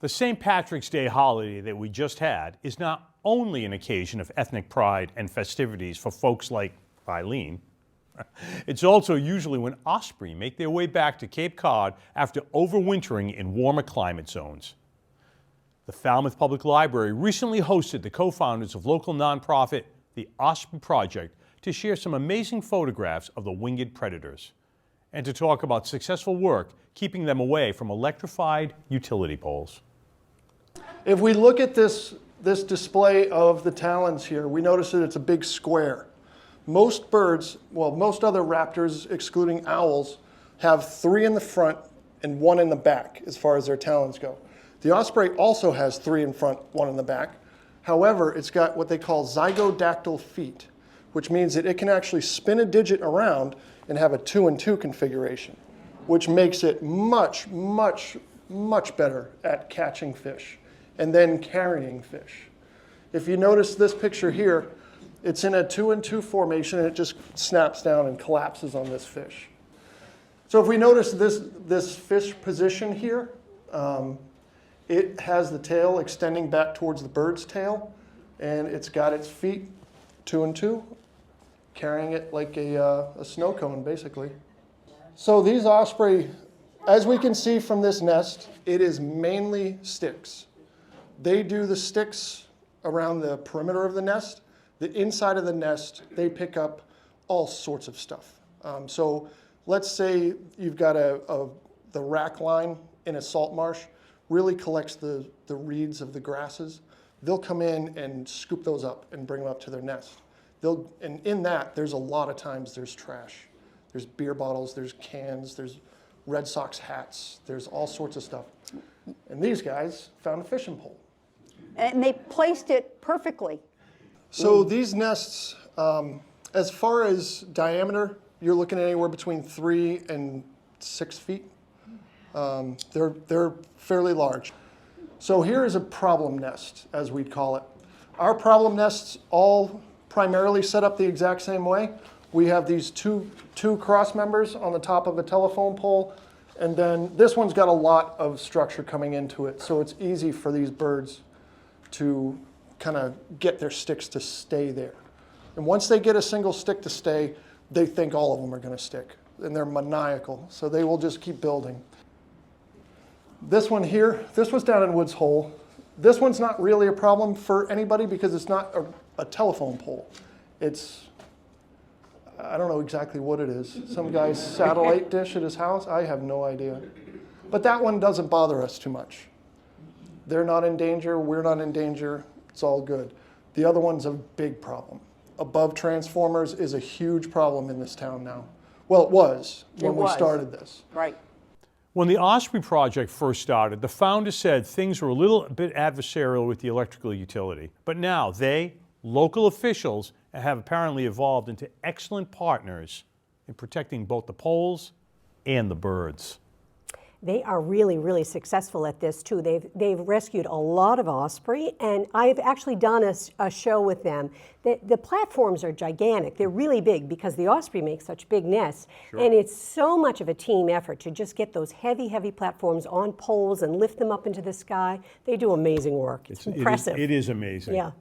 The St. Patrick's Day holiday that we just had is not only an occasion of ethnic pride and festivities for folks like Eileen. It's also usually when osprey make their way back to Cape Cod after overwintering in warmer climate zones. The Falmouth Public Library recently hosted the co-founders of local nonprofit, the Osprey Project, to share some amazing photographs of the winged predators and to talk about successful work keeping them away from electrified utility poles. If we look at this display of the talons here, we notice that it's a big square. Most birds, well, most other raptors, excluding owls, have 3 in the front and 1 in the back as far as their talons go. The osprey also has 3 in front, 1 in the back. However, it's got what they call zygodactyl feet, which means that it can actually spin a digit around and have a 2 and 2 configuration, which makes it much, much, much better at catching fish and then carrying fish. If you notice this picture here, it's in a 2 and 2 formation and it just snaps down and collapses on this fish. So if we notice this fish position here, it has the tail extending back towards the bird's tail, and it's got its feet 2 and 2, carrying it like a snow cone, basically. So these osprey, as we can see from this nest, it is mainly sticks. They do the sticks around the perimeter of the nest. The inside of the nest, they pick up all sorts of stuff. So let's say you've got the rack line in a salt marsh, really collects the reeds of the grasses. They'll come in and scoop those up and bring them up to their nest. And in that, there's a lot of times there's trash. There's beer bottles, there's cans, there's Red Sox hats, there's all sorts of stuff. And these guys found a fishing pole. And they placed it perfectly. So these nests, as far as diameter, you're looking at anywhere between 3 and 6 feet. They're fairly large. So here is a problem nest, as we'd call it. Our problem nests all primarily set up the exact same way. We have these two cross members on the top of a telephone pole, and then this one's got a lot of structure coming into it, so it's easy for these birds to kind of get their sticks to stay there. And once they get a single stick to stay, they think all of them are going to stick, and they're maniacal, so they will just keep building. This one here, this was down in Woods Hole. This one's not really a problem for anybody because it's not a telephone pole. It's, I don't know exactly what it is. Some guy's satellite dish at his house? I have no idea. But that one doesn't bother us too much. They're not in danger, we're not in danger, it's all good. The other one's a big problem. Above transformers is a huge problem in this town now. Well, it was when we started this. Right. When the Osprey Project first started, the founders said things were a little bit adversarial with the electrical utility. But now they, local officials, have apparently evolved into excellent partners in protecting both the poles and the birds. They are really, really successful at this too. They've rescued a lot of osprey, and I've actually done a show with them. The platforms are gigantic. They're really big because the osprey makes such big nests. Sure. And it's so much of a team effort to just get those heavy, heavy platforms on poles and lift them up into the sky. They do amazing work. It's impressive. It is amazing. Yeah.